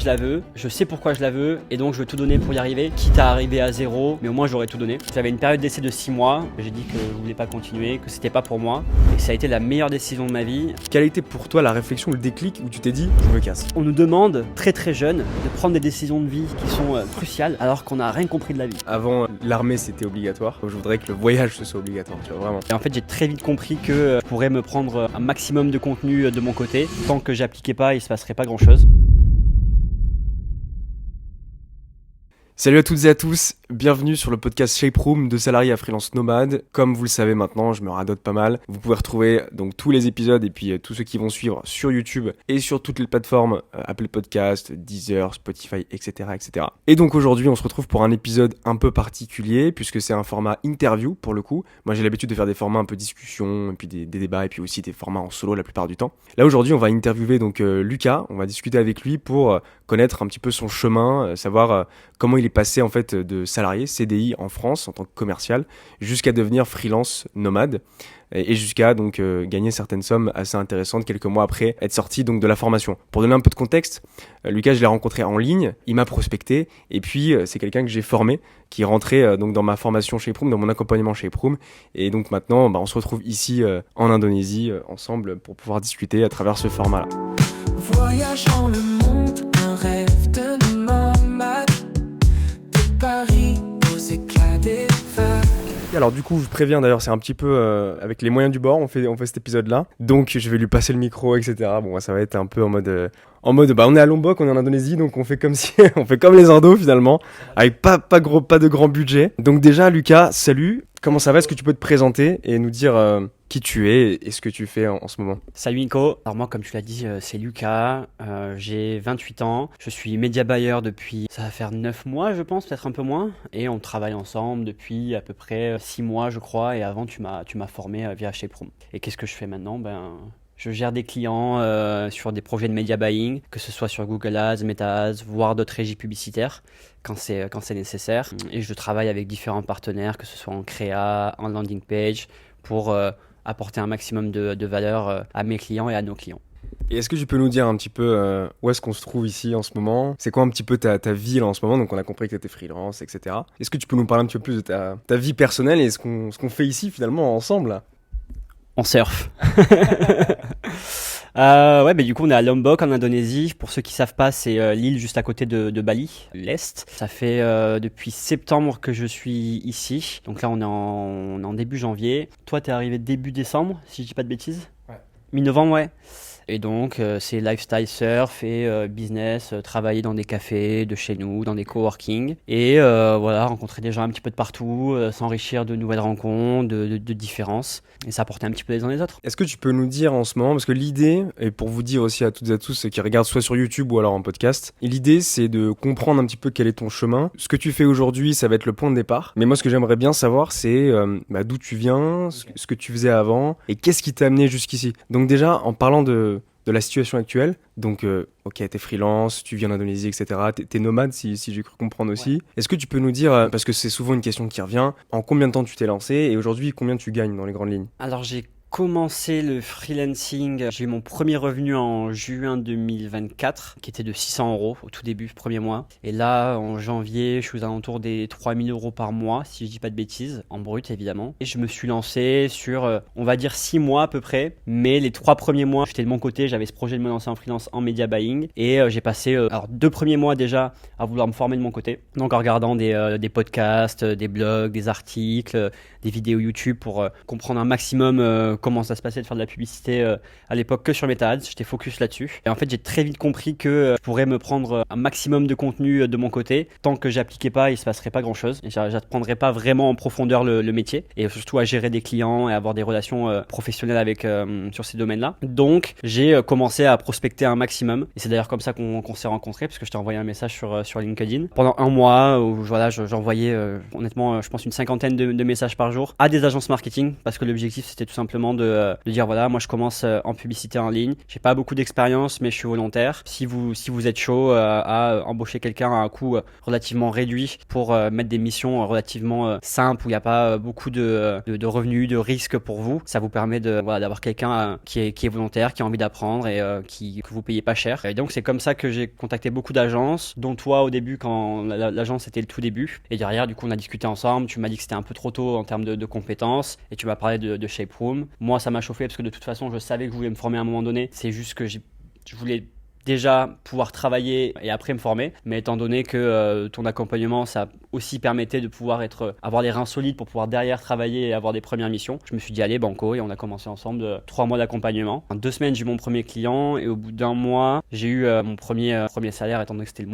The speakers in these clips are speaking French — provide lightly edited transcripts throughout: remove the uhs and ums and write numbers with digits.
je la veux, je sais pourquoi je la veux et donc je veux tout donner pour y arriver, quitte à arriver à zéro, mais au moins j'aurais tout donné. J'avais une période d'essai de 6 mois, j'ai dit que je voulais pas continuer, que c'était pas pour moi et que ça a été la meilleure décision de ma vie. Quelle a été pour toi la réflexion, le déclic où tu t'es dit je me casse? On nous demande très très jeune de prendre des décisions de vie qui sont cruciales alors qu'on n'a rien compris de la vie. Avant, l'armée c'était obligatoire. Je voudrais que le voyage ce soit obligatoire, tu vois, vraiment. Et en fait j'ai très vite compris que je pourrais me prendre un maximum de contenu de mon côté. Tant que j'appliquais pas, il se passerait pas grand chose. Salut à toutes et à tous, bienvenue sur le podcast Shape Room de salariés à freelance nomade. Comme vous le savez maintenant, je me radote pas mal. Vous pouvez retrouver donc tous les épisodes et puis tous ceux qui vont suivre sur YouTube et sur toutes les plateformes Apple Podcast, Deezer, Spotify, etc., etc. Et donc aujourd'hui, on se retrouve pour un épisode un peu particulier puisque c'est un format interview pour le coup. Moi, j'ai l'habitude de faire des formats un peu discussion et puis des débats et puis aussi des formats en solo la plupart du temps. Là aujourd'hui, on va interviewer donc Lucas. On va discuter avec lui pour connaître un petit peu son chemin, savoir comment il est passé en fait de salarié CDI en France en tant que commercial jusqu'à devenir freelance nomade et jusqu'à donc gagner certaines sommes assez intéressantes quelques mois après être sorti donc de la formation. Pour donner un peu de contexte, Lucas, je l'ai rencontré en ligne, il m'a prospecté et puis c'est quelqu'un que j'ai formé qui est rentré donc dans ma formation chez Proom, dans mon accompagnement chez Proom et donc maintenant on se retrouve ici en Indonésie ensemble pour pouvoir discuter à travers ce format-là. Voyageant le monde, un rêve de nomade, de Paris aux éclats des vagues. Et alors du coup, je préviens d'ailleurs, c'est un petit peu avec les moyens du bord, on fait cet épisode-là. Donc je vais lui passer le micro, etc. Bon, ça va être un peu en mode on est à Lombok, on est en Indonésie, donc on fait comme si on fait comme les Indos finalement, avec pas de grand budget. Donc déjà, Lucas, salut. Comment ça va? Est-ce que tu peux te présenter et nous dire qui tu es et ce que tu fais en ce moment? Salut Nico, alors moi comme tu l'as dit c'est Lucas, j'ai 28 ans, je suis média buyer depuis, ça va faire 9 mois je pense, peut-être un peu moins, et on travaille ensemble depuis à peu près 6 mois je crois, et avant tu m'as formé via Shape Room. Et qu'est-ce que je fais maintenant? Je gère des clients sur des projets de media buying, que ce soit sur Google Ads, Meta Ads, voire d'autres régies publicitaires quand c'est nécessaire. Et je travaille avec différents partenaires, que ce soit en créa, en landing page, pour apporter un maximum de valeur à mes clients et à nos clients. Et est-ce que tu peux nous dire un petit peu où est-ce qu'on se trouve ici en ce moment? C'est quoi un petit peu ta vie là en ce moment? Donc on a compris que tu étais freelance, etc. Est-ce que tu peux nous parler un petit peu plus de ta vie personnelle et ce qu'on fait ici finalement ensemble là? On surfe. Du coup on est à Lombok en Indonésie. Pour ceux qui savent pas, c'est l'île juste à côté de Bali, l'Est. Ça fait depuis septembre que je suis ici. Donc là on est en début janvier. Toi t'es arrivé début décembre, si je dis pas de bêtises. Ouais. Mi-novembre, ouais. Et donc c'est lifestyle surf et business, travailler dans des cafés de chez nous, dans des coworking. Et rencontrer des gens un petit peu de partout, s'enrichir de nouvelles rencontres, de différences. Et s'apporter un petit peu les uns les autres. Est-ce que tu peux nous dire en ce moment, parce que l'idée, et pour vous dire aussi à toutes et à tous ceux qui regardent soit sur YouTube ou alors en podcast, l'idée c'est de comprendre un petit peu quel est ton chemin. Ce que tu fais aujourd'hui, ça va être le point de départ. Mais moi ce que j'aimerais bien savoir c'est d'où tu viens, ce que tu faisais avant, et qu'est-ce qui t'a amené jusqu'ici. Donc déjà, en parlant de la situation actuelle, donc ok, t'es freelance, tu viens d'Indonésie, etc. T'es nomade si j'ai cru comprendre aussi. Ouais. Est-ce que tu peux nous dire, parce que c'est souvent une question qui revient, en combien de temps tu t'es lancé et aujourd'hui combien tu gagnes dans les grandes lignes? Alors j'ai commencé le freelancing, j'ai eu mon premier revenu en juin 2024 qui était de 600 € au tout début, premier mois. Et là en janvier je suis aux alentours des 3000 € par mois si je dis pas de bêtises, en brut évidemment. Et je me suis lancé sur on va dire 6 mois à peu près, mais les 3 premiers mois j'étais de mon côté, j'avais ce projet de me lancer en freelance en media buying et j'ai passé 2 premiers mois déjà à vouloir me former de mon côté, donc en regardant des podcasts, des blogs, des articles, des vidéos YouTube pour comprendre un maximum comment ça se passait de faire de la publicité à l'époque que sur Meta Ads. J'étais focus là-dessus. Et en fait, j'ai très vite compris que je pourrais me prendre un maximum de contenu de mon côté. Tant que j'appliquais pas, il se passerait pas grand-chose. Et j'apprendrais pas vraiment en profondeur le métier et surtout à gérer des clients et avoir des relations professionnelles avec sur ces domaines-là. Donc, j'ai commencé à prospecter un maximum. Et c'est d'ailleurs comme ça qu'on s'est rencontrés parce que je t'ai envoyé un message sur LinkedIn. Pendant un mois où j'envoyais honnêtement, je pense une 50aine de messages par jour à des agences marketing parce que l'objectif c'était tout simplement simplement de dire voilà, moi je commence en publicité en ligne, j'ai pas beaucoup d'expérience mais je suis volontaire. Si vous êtes chaud à embaucher quelqu'un à un coût relativement réduit pour mettre des missions relativement simples où il n'y a pas beaucoup de revenus, de risques pour vous, ça vous permet d'avoir quelqu'un qui est volontaire, qui a envie d'apprendre et que vous payez pas cher. Et donc c'est comme ça que j'ai contacté beaucoup d'agences, dont toi au début quand l'agence était le tout début. Et derrière du coup on a discuté ensemble, tu m'as dit que c'était un peu trop tôt en termes de compétences et tu m'as parlé de Shape Room. Moi ça m'a chauffé parce que de toute façon je savais que je voulais me former à un moment donné. C'est juste que je voulais déjà pouvoir travailler et après me former, mais étant donné que ton accompagnement ça aussi permettait de pouvoir avoir les reins solides pour pouvoir derrière travailler et avoir des premières missions, je me suis dit allez banco et on a commencé ensemble 3 mois d'accompagnement. En 2 semaines j'ai eu mon premier client et au bout d'un mois j'ai eu mon premier salaire étant donné que c'était le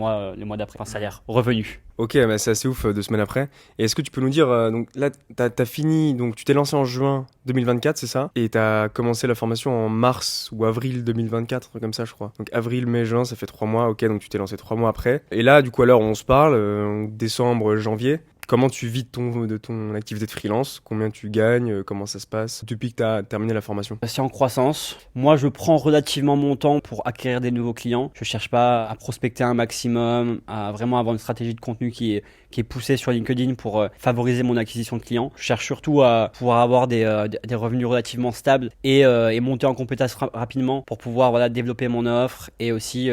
mois d'après, enfin salaire revenu. Ok, bah c'est assez ouf 2 semaines après. Et est-ce que tu peux nous dire, donc là, t'as fini, donc tu t'es lancé en juin 2024, c'est ça? Et t'as commencé la formation en mars ou avril 2024, comme ça, je crois. Donc avril, mai, juin, ça fait 3 mois. Ok, donc tu t'es lancé 3 mois après. Et là, du coup, à l'heure où on se parle, décembre, janvier, comment tu vis de ton activité de freelance? Combien tu gagnes? Comment ça se passe depuis que tu as terminé la formation? C'est en croissance. Moi, je prends relativement mon temps pour acquérir des nouveaux clients. Je cherche pas à prospecter un maximum, à vraiment avoir une stratégie de contenu qui est poussée sur LinkedIn pour favoriser mon acquisition de clients. Je cherche surtout à pouvoir avoir des revenus relativement stables et monter en compétences rapidement pour pouvoir développer mon offre et aussi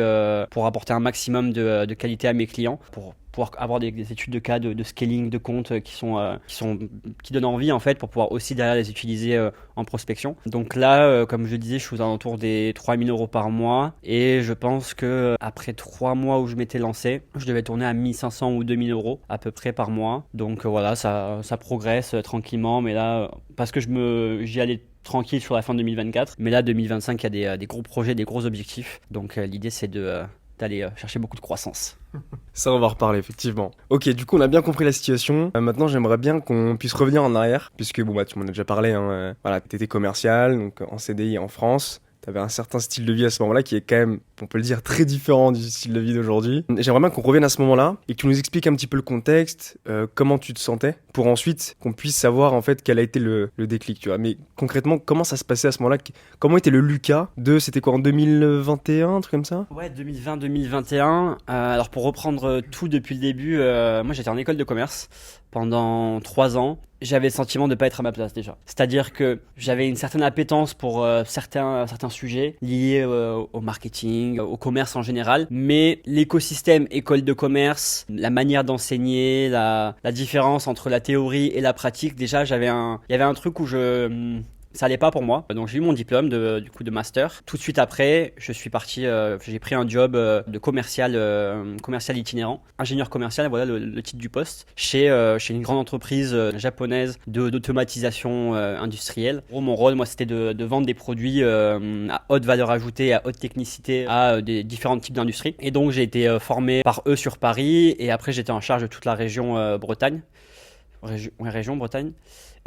pour apporter un maximum de qualité à mes clients, pour pouvoir avoir des études de cas de scaling de comptes qui donnent envie en fait pour pouvoir aussi derrière les utiliser en prospection. Donc là, comme je disais, je suis aux alentours des 3 000 € par mois et je pense que après 3 mois où je m'étais lancé, je devais tourner à 1 500 ou 2 000 € à peu près par mois. Donc voilà, ça progresse tranquillement, mais là, parce que j'y allais tranquille sur la fin de 2024, mais là 2025 il y a des gros projets, des gros objectifs. Donc l'idée c'est d'aller chercher beaucoup de croissance. Ça, on va en reparler, effectivement. Ok, du coup, on a bien compris la situation. Maintenant, j'aimerais bien qu'on puisse revenir en arrière, puisque, bon, tu m'en as déjà parlé, hein. Voilà, t'étais commercial, donc en CDI en France. T'avais un certain style de vie à ce moment-là qui est quand même, on peut le dire, très différent du style de vie d'aujourd'hui. J'aimerais bien qu'on revienne à ce moment-là et que tu nous expliques un petit peu le contexte, comment tu te sentais, pour ensuite qu'on puisse savoir en fait quel a été le déclic, tu vois. Mais concrètement, comment ça se passait à ce moment-là? Comment était le Lucas c'était quoi, en 2021, un truc comme ça? Ouais, 2020-2021. Alors pour reprendre tout depuis le début, moi j'étais en école de commerce pendant 3 ans. J'avais le sentiment de ne pas être à ma place déjà. C'est-à-dire que j'avais une certaine appétence pour certains sujets liés au marketing, au commerce en général, mais l'écosystème école de commerce, la manière d'enseigner, la différence entre la théorie et la pratique, déjà il y avait un truc où ça allait pas pour moi. Donc j'ai eu mon diplôme de master. Tout de suite après, je suis parti, j'ai pris un job de commercial itinérant, ingénieur commercial, voilà le titre du poste, chez une grande entreprise japonaise d'automatisation industrielle. En gros, mon rôle, moi, c'était de vendre des produits à haute valeur ajoutée, à haute technicité, à des différents types d'industries. Et donc j'ai été formé par eux sur Paris, et après j'étais en charge de toute la région Bretagne. Région Bretagne.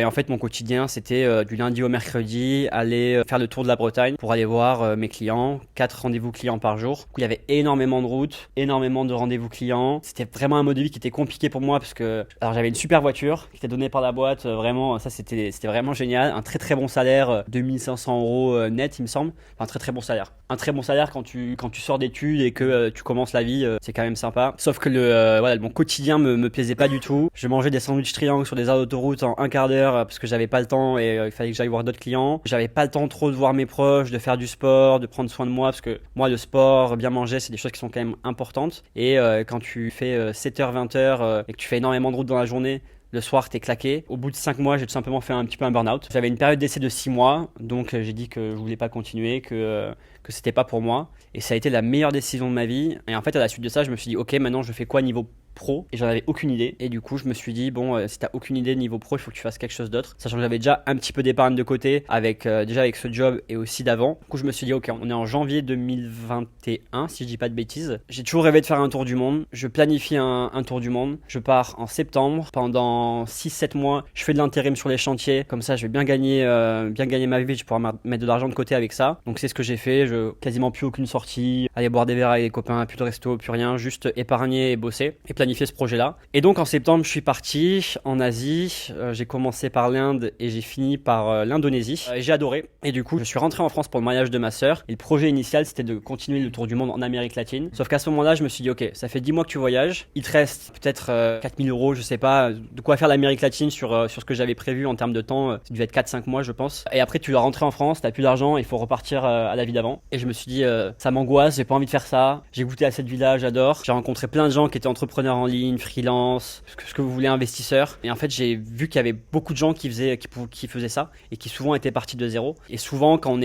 Et en fait, mon quotidien, c'était du lundi au mercredi, aller faire le tour de la Bretagne pour aller voir mes clients, 4 rendez-vous clients par jour. Du coup, il y avait énormément de routes, énormément de rendez-vous clients. C'était vraiment un mode de vie qui était compliqué pour moi parce que j'avais une super voiture qui était donnée par la boîte. Vraiment, ça, c'était vraiment génial. Un très très bon salaire, 2500 € net, il me semble. Enfin, un très très bon salaire. Un très bon salaire quand tu sors d'études et que tu commences la vie, c'est quand même sympa. Sauf que mon quotidien me plaisait pas du tout. Je mangeais des sandwichs triangles sur des aires d'autoroute en un quart d'heure parce que j'avais pas le temps et il fallait que j'aille voir d'autres clients. J'avais pas le temps trop de voir mes proches, de faire du sport, de prendre soin de moi parce que moi le sport, bien manger, c'est des choses qui sont quand même importantes. Et quand tu fais 7h, 20h et que tu fais énormément de route dans la journée, le soir, t'es claqué. Au bout de 5 mois, j'ai tout simplement fait un petit peu un burn-out. J'avais une période d'essai de 6 mois, donc j'ai dit que je voulais pas continuer, que c'était pas pour moi. Et ça a été la meilleure décision de ma vie. Et en fait, à la suite de ça, je me suis dit, ok, maintenant je fais quoi niveau pro? Et j'en avais aucune idée. Et du coup, je me suis dit, bon, si t'as aucune idée de niveau pro, il faut que tu fasses quelque chose d'autre. Sachant que j'avais déjà un petit peu d'épargne de côté avec ce job et aussi d'avant. Du coup, je me suis dit, ok, on est en janvier 2021, si je dis pas de bêtises. J'ai toujours rêvé de faire un tour du monde. Je planifie un tour du monde. Je pars en septembre. Pendant 6-7 mois, je fais de l'intérim sur les chantiers. Comme ça, je vais bien gagner ma vie. Je vais pouvoir mettre de l'argent de côté avec ça. Donc, c'est ce que j'ai fait. quasiment plus aucune sortie, aller boire des verres avec les copains, plus de resto, plus rien, juste épargner et bosser et planifier ce projet-là. Et donc en septembre, je suis parti en Asie. J'ai commencé par l'Inde et j'ai fini par l'Indonésie. J'ai adoré. Et du coup, je suis rentré en France pour le mariage de ma sœur. Et le projet initial, c'était de continuer le tour du monde en Amérique latine. Sauf qu'à ce moment-là, je me suis dit, ok, ça fait 10 mois que tu voyages. Il te reste peut-être 4000 €, je sais pas, de quoi faire l'Amérique latine sur ce que j'avais prévu en termes de temps. Ça devait être 4-5 mois, je pense. Et après, tu dois rentrer en France, t'as plus d'argent, il faut repartir à la vie d'avant. Et je me suis dit, ça m'angoisse, j'ai pas envie de faire ça. J'ai goûté à cette vie-là, j'adore. J'ai rencontré plein de gens qui étaient entrepreneurs en ligne, freelance, ce que vous voulez, investisseurs. Et en fait, j'ai vu qu'il y avait beaucoup de gens qui faisaient ça et qui souvent étaient partis de zéro. Et souvent, quand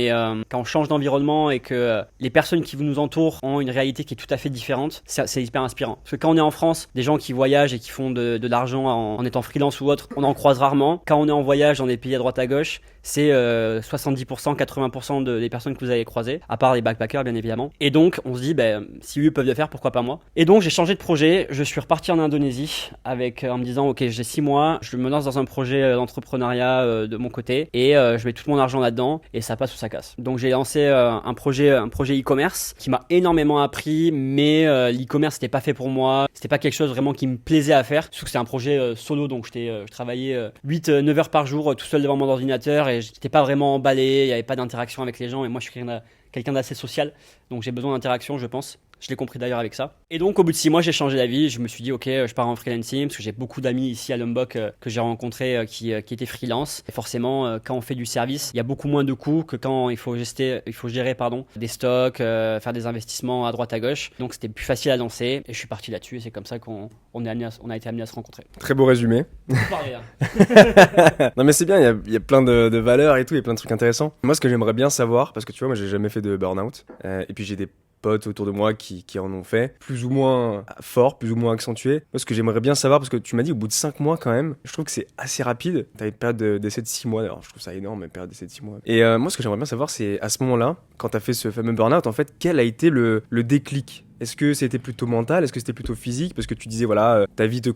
on change d'environnement et que les personnes qui nous entourent ont une réalité qui est tout à fait différente, c'est hyper inspirant. Parce que quand on est en France, des gens qui voyagent et qui font de l'argent en étant freelance ou autre, on en croise rarement. Quand on est en voyage dans des pays à droite à gauche, c'est 70%, 80% des personnes que vous allez croiser, à part les backpackers bien évidemment. Et donc on se dit, si eux peuvent le faire, pourquoi pas moi. Et donc j'ai changé de projet, je suis reparti en Indonésie en me disant, ok, j'ai 6 mois, je me lance dans un projet d'entrepreneuriat de mon côté et je mets tout mon argent là-dedans et ça passe ou ça casse. Donc j'ai lancé un projet e-commerce qui m'a énormément appris, mais l'e-commerce c'était pas fait pour moi, c'était pas quelque chose vraiment qui me plaisait à faire, surtout que c'était un projet solo, donc je travaillais 8-9 heures par jour tout seul devant mon ordinateur et j'étais pas vraiment emballé, il n'y avait pas d'interaction avec les gens et moi je suis quelqu'un d'assez social, donc j'ai besoin d'interaction, je pense. Je l'ai compris d'ailleurs avec ça. Et donc au bout de 6 mois, j'ai changé d'avis. Je me suis dit, ok, je pars en freelancing parce que j'ai beaucoup d'amis ici à Lombok que j'ai rencontrés qui étaient freelance. Et forcément, quand on fait du service, il y a beaucoup moins de coûts que quand il faut gérer des stocks, faire des investissements à droite à gauche. Donc c'était plus facile à lancer et je suis parti là-dessus. Et c'est comme ça qu'on a été amené à se rencontrer. Très beau résumé. Non mais c'est bien, il y a plein de valeurs et tout, il y a plein de trucs intéressants. Moi, ce que j'aimerais bien savoir, parce que tu vois, moi j'ai jamais fait de burn-out, et puis j'ai des potes autour de moi qui en ont fait, plus ou moins fort, plus ou moins accentué. Moi, ce que j'aimerais bien savoir, parce que tu m'as dit au bout de 5 mois quand même, je trouve que c'est assez rapide. T'as une période d'essai de 6 mois, d'ailleurs, je trouve ça énorme, une période d'essai de 6 mois. Et moi, ce que j'aimerais bien savoir, c'est à ce moment-là, quand t'as fait ce fameux burn-out, en fait, quel a été le déclic ? Est-ce que c'était plutôt mental? Est-ce que c'était plutôt physique? Parce que tu disais, voilà, ta vie te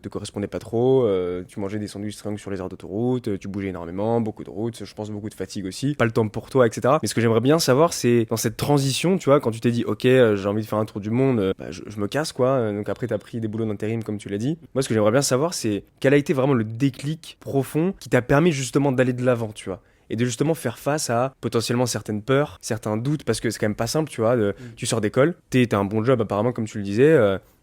correspondait pas trop, tu mangeais des sandwichs string sur les aires d'autoroute, tu bougeais énormément, beaucoup de routes, je pense beaucoup de fatigue aussi, pas le temps pour toi, etc. Mais ce que j'aimerais bien savoir, c'est dans cette transition, tu vois, quand tu t'es dit, ok, j'ai envie de faire un tour du monde, je me casse, quoi. Donc après, t'as pris des boulots d'intérim, comme tu l'as dit. Moi, ce que j'aimerais bien savoir, c'est quel a été vraiment le déclic profond qui t'a permis justement d'aller de l'avant, tu vois. Et de justement faire face à potentiellement certaines peurs, certains doutes, parce que c'est quand même pas simple, tu vois, tu sors d'école, t'as un bon job apparemment, comme tu le disais,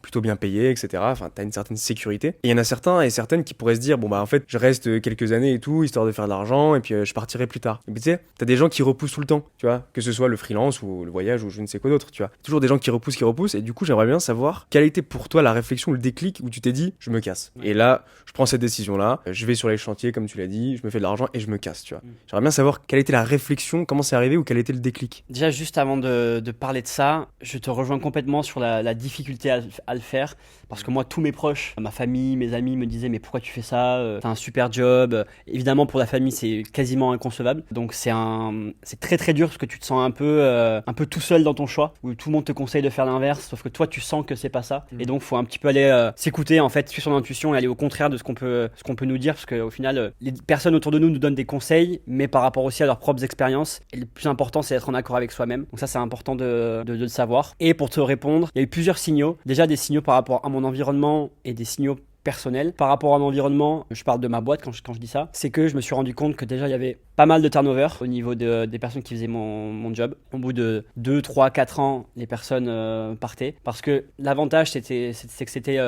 plutôt bien payé, etc. Enfin, t'as une certaine sécurité. Et il y en a certains et certaines qui pourraient se dire, bon bah en fait, je reste quelques années et tout, histoire de faire de l'argent, et puis je partirai plus tard. Et puis tu sais, t'as des gens qui repoussent tout le temps, tu vois, que ce soit le freelance ou le voyage ou je ne sais quoi d'autre, tu vois. Toujours des gens qui repoussent, et du coup, j'aimerais bien savoir quelle a été pour toi la réflexion, le déclic où tu t'es dit, je me casse. Et là, je prends cette décision-là, je vais sur les chantiers, comme tu l'as dit, je me fais de l'argent et je me casse, tu vois. J'aimerais bien savoir quelle était la réflexion, comment c'est arrivé ou quel était le déclic. Déjà, juste avant de parler de ça, je te rejoins complètement sur la difficulté à le faire. Parce que moi, tous mes proches, ma famille, mes amis me disaient, mais pourquoi tu fais ça? T'as un super job. Évidemment, pour la famille, c'est quasiment inconcevable. Donc c'est très très dur parce que tu te sens un peu tout seul dans ton choix, où tout le monde te conseille de faire l'inverse, sauf que toi, tu sens que c'est pas ça. Et donc, faut un petit peu aller s'écouter, en fait, suivre son intuition et aller au contraire de ce qu'on peut nous dire, parce qu'au final, les personnes autour de nous donnent des conseils, mais par rapport aussi à leurs propres expériences. Et le plus important, c'est d'être en accord avec soi-même. Donc ça, c'est important de le savoir. Et pour te répondre, il y a eu plusieurs signaux. Déjà, des signaux par rapport à mon environnement et des signaux personnels. Par rapport à l'environnement, je parle de ma boîte quand je dis ça, c'est que je me suis rendu compte que déjà il y avait pas mal de turnover au niveau des personnes qui faisaient mon job. Au bout de 2, 3, 4 ans, les personnes partaient. Parce que l'avantage, c'est que c'était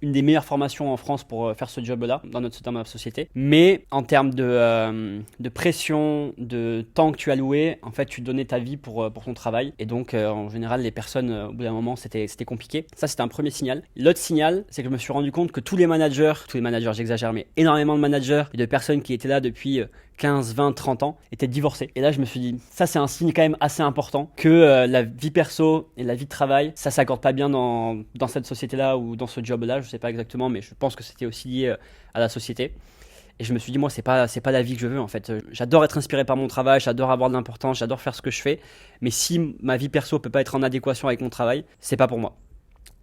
une des meilleures formations en France pour faire ce job-là dans ma société. Mais en termes de pression, de temps que tu allouais, en fait, tu donnais ta vie pour ton travail. Et donc, en général, les personnes, au bout d'un moment, c'était compliqué. Ça, c'était un premier signal. L'autre signal, c'est que je me suis rendu compte que tous les managers, j'exagère, mais énormément de managers et de personnes qui étaient là depuis 15, 20, 30 ans étaient divorcés. Et là, je me suis dit, ça c'est un signe quand même assez important que la vie perso et la vie de travail, ça s'accorde pas bien dans cette société-là ou dans ce job-là, je sais pas exactement, mais je pense que c'était aussi lié à la société. Et je me suis dit, moi, c'est pas la vie que je veux, en fait. J'adore être inspiré par mon travail, j'adore avoir de l'importance, j'adore faire ce que je fais, mais si ma vie perso peut pas être en adéquation avec mon travail, c'est pas pour moi.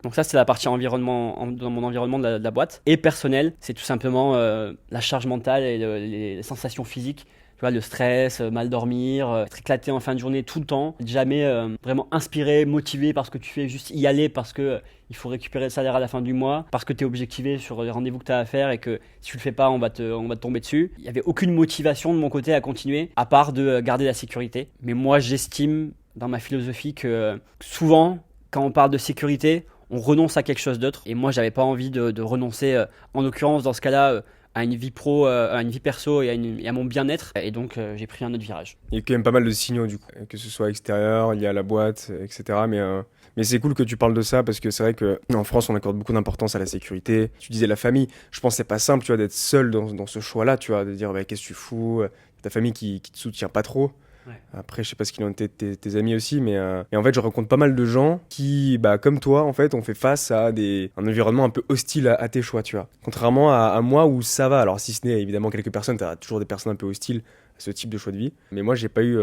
Donc ça, c'est la partie environnement, dans mon environnement de la boîte. Et personnel, c'est tout simplement la charge mentale et les sensations physiques. Tu vois, le stress, mal dormir, être éclaté en fin de journée tout le temps, jamais vraiment inspiré, motivé par ce que tu fais, juste y aller parce que il faut récupérer le salaire à la fin du mois, parce que tu es objectivé sur les rendez-vous que tu as à faire et que si tu le fais pas, on va te tomber dessus. Il n'y avait aucune motivation de mon côté à continuer, à part de garder la sécurité. Mais moi, j'estime dans ma philosophie que souvent, quand on parle de sécurité, on renonce à quelque chose d'autre. Et moi, j'avais pas envie de renoncer, en l'occurrence, dans ce cas-là, à une vie pro, à une vie perso et à mon bien-être. Et donc, j'ai pris un autre virage. Il y a quand même pas mal de signaux, du coup, que ce soit extérieur, lié à la boîte, etc. Mais c'est cool que tu parles de ça parce que c'est vrai qu'en France, on accorde beaucoup d'importance à la sécurité. Tu disais la famille. Je pense que c'est pas simple, tu vois, d'être seul dans ce choix-là, tu vois, de dire qu'est-ce que tu fous, ta famille qui te soutient pas trop. Ouais. Après, je sais pas ce qu'il en était de tes amis aussi, mais et en fait, je rencontre pas mal de gens qui, comme toi, en fait, ont fait face à un environnement un peu hostile à tes choix, tu vois. Contrairement à moi où ça va. Alors, si ce n'est évidemment quelques personnes, t'as toujours des personnes un peu hostiles à ce type de choix de vie. Mais moi, j'ai pas eu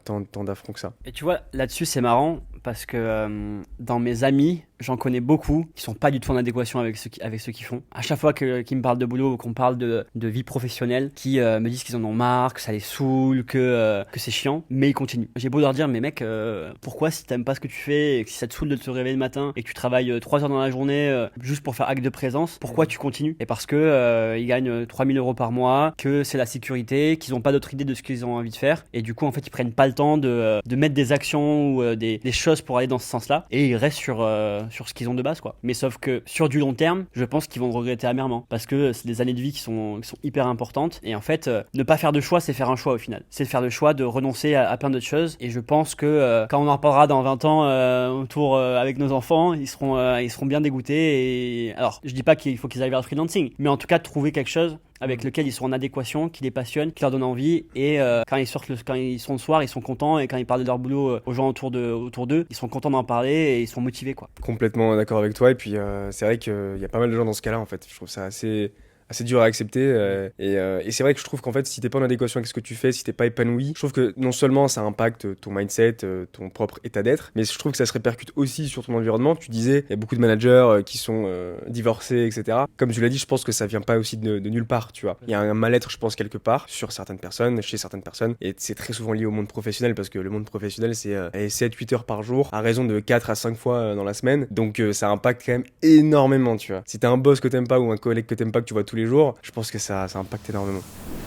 tant d'affronts que ça. Et tu vois, là-dessus, c'est marrant parce que dans mes amis, j'en connais beaucoup qui sont pas du tout en adéquation avec ce qu'ils font. À chaque fois qu'ils me parlent de boulot ou qu'on parle de vie professionnelle, qui me disent qu'ils en ont marre, que ça les saoule, que c'est chiant, mais ils continuent. J'ai beau leur dire, mais mec, pourquoi si t'aimes pas ce que tu fais et que si ça te saoule de te réveiller le matin et que tu travailles 3 heures dans la journée juste pour faire acte de présence, pourquoi tu continues? Et parce que ils gagnent 3000 euros par mois, que c'est la sécurité, qu'ils ont pas d'autre idée de ce qu'ils ont envie de faire et du coup en fait ils prennent pas le temps de mettre des actions ou des choses pour aller dans ce sens-là et ils restent sur ce qu'ils ont de base quoi. Mais sauf que sur du long terme, je pense qu'ils vont le regretter amèrement parce que c'est des années de vie qui sont hyper importantes et en fait ne pas faire de choix c'est faire un choix au final. C'est faire le choix de renoncer à plein d'autres choses et je pense que quand on en reparlera dans 20 ans autour avec nos enfants, ils seront bien dégoûtés et alors je dis pas qu'il faut qu'ils aillent vers le freelancing, mais en tout cas trouver quelque chose avec lequel ils sont en adéquation, qui les passionne, qui leur donne envie et quand ils sont le soir, ils sont contents et quand ils parlent de leur boulot aux gens autour d'eux, ils sont contents d'en parler et ils sont motivés quoi. Complètement d'accord avec toi et puis c'est vrai qu'il y a pas mal de gens dans ce cas-là en fait. Je trouve ça assez dur à accepter et c'est vrai que je trouve qu'en fait si t'es pas en adéquation avec ce que tu fais, si t'es pas épanoui, je trouve que non seulement ça impacte ton mindset, ton propre état d'être, mais je trouve que ça se répercute aussi sur ton environnement. Tu disais, il y a beaucoup de managers qui sont divorcés, etc. Comme tu l'as dit, je pense que ça vient pas aussi de nulle part, tu vois. Il y a un mal-être, je pense, quelque part sur certaines personnes, chez certaines personnes et c'est très souvent lié au monde professionnel parce que le monde professionnel c'est 7-8 heures par jour à raison de 4 à 5 fois dans la semaine, donc ça impacte quand même énormément, tu vois. Si t'as un boss que t'aimes pas ou un collègue que t'aimes pas que tu vois tous les jours, je pense que ça impacte énormément.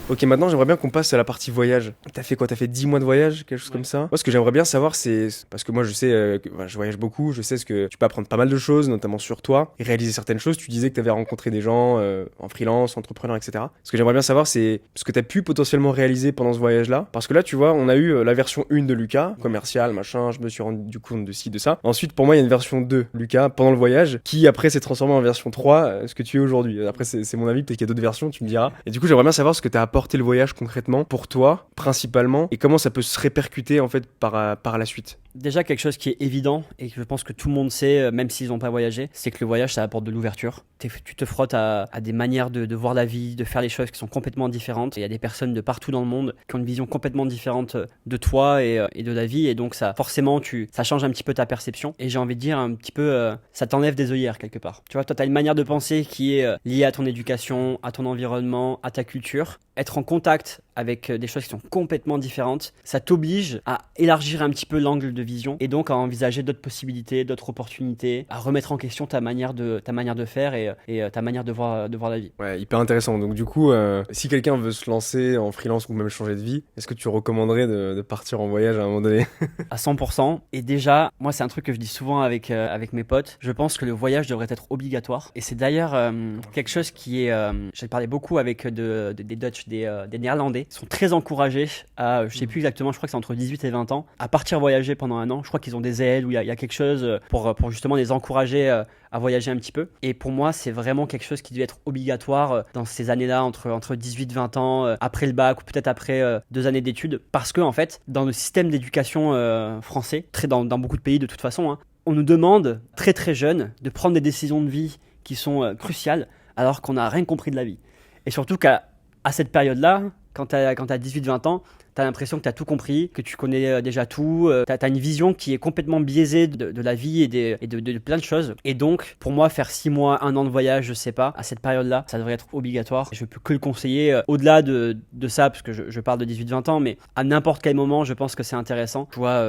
Ok, maintenant j'aimerais bien qu'on passe à la partie voyage. T'as fait quoi? T'as fait 10 mois de voyage, quelque chose comme ça? Moi, ce que j'aimerais bien savoir, c'est... Parce que moi, je sais que je voyage beaucoup, je sais ce que tu peux apprendre pas mal de choses, notamment sur toi, et réaliser certaines choses. Tu disais que t'avais rencontré des gens en freelance, entrepreneurs, etc. Ce que j'aimerais bien savoir, c'est ce que t'as pu potentiellement réaliser pendant ce voyage-là. Parce que là, tu vois, on a eu la version 1 de Lucas, commercial, machin, je me suis rendu compte de ci, de ça. Ensuite, pour moi, il y a une version 2, Lucas, pendant le voyage, qui après s'est transformée en version 3, ce que tu es aujourd'hui. Après, c'est mon avis, peut-être qu'il y a d'autres versions, tu me diras. Et du coup, j'aimerais bien savoir ce que t'as apporté le voyage concrètement pour toi, principalement, et comment ça peut se répercuter en fait par la suite. Déjà, quelque chose qui est évident et que je pense que tout le monde sait, même s'ils n'ont pas voyagé, c'est que le voyage, ça apporte de l'ouverture. Tu te frottes à des manières de voir la vie, de faire les choses qui sont complètement différentes. Il y a des personnes de partout dans le monde qui ont une vision complètement différente de toi et de la vie. Et donc, ça, forcément, ça change un petit peu ta perception. Et j'ai envie de dire un petit peu, ça t'enlève des œillères quelque part. Tu vois, toi, tu as une manière de penser qui est liée à ton éducation, à ton environnement, à ta culture. Être en contact avec des choses qui sont complètement différentes, ça t'oblige à élargir un petit peu l'angle de vision et donc à envisager d'autres possibilités, d'autres opportunités, à remettre en question ta manière de faire et ta manière de voir la vie. Ouais, hyper intéressant. Donc du coup, si quelqu'un veut se lancer en freelance ou même changer de vie, est-ce que tu recommanderais de partir en voyage à un moment donné? À 100%. Et déjà, moi c'est un truc que je dis souvent avec mes potes, je pense que le voyage devrait être obligatoire. Et c'est d'ailleurs quelque chose qui est... j'ai parlé beaucoup avec des Dutch, des Néerlandais. Ils sont très encouragés à, je sais plus exactement, je crois que c'est entre 18 et 20 ans, à partir voyager pendant un an. Je crois qu'ils ont des aides où il y a quelque chose pour justement les encourager à voyager un petit peu. Et pour moi, c'est vraiment quelque chose qui doit être obligatoire dans ces années-là, entre 18 et 20 ans, après le bac ou peut-être après 2 années d'études. Parce que, en fait, dans le système d'éducation français, dans beaucoup de pays de toute façon, hein, on nous demande très très jeune de prendre des décisions de vie qui sont cruciales alors qu'on n'a rien compris de la vie. Et surtout qu'à cette période-là, quand t'as 18-20 ans, t'as l'impression que t'as tout compris, que tu connais déjà tout, t'as une vision qui est complètement biaisée de la vie et de plein de choses. Et donc, pour moi, faire 6 mois, 1 an de voyage, je sais pas, à cette période-là, ça devrait être obligatoire. Je peux que le conseiller, au-delà de ça, parce que je parle de 18-20 ans, mais à n'importe quel moment, je pense que c'est intéressant. Je vois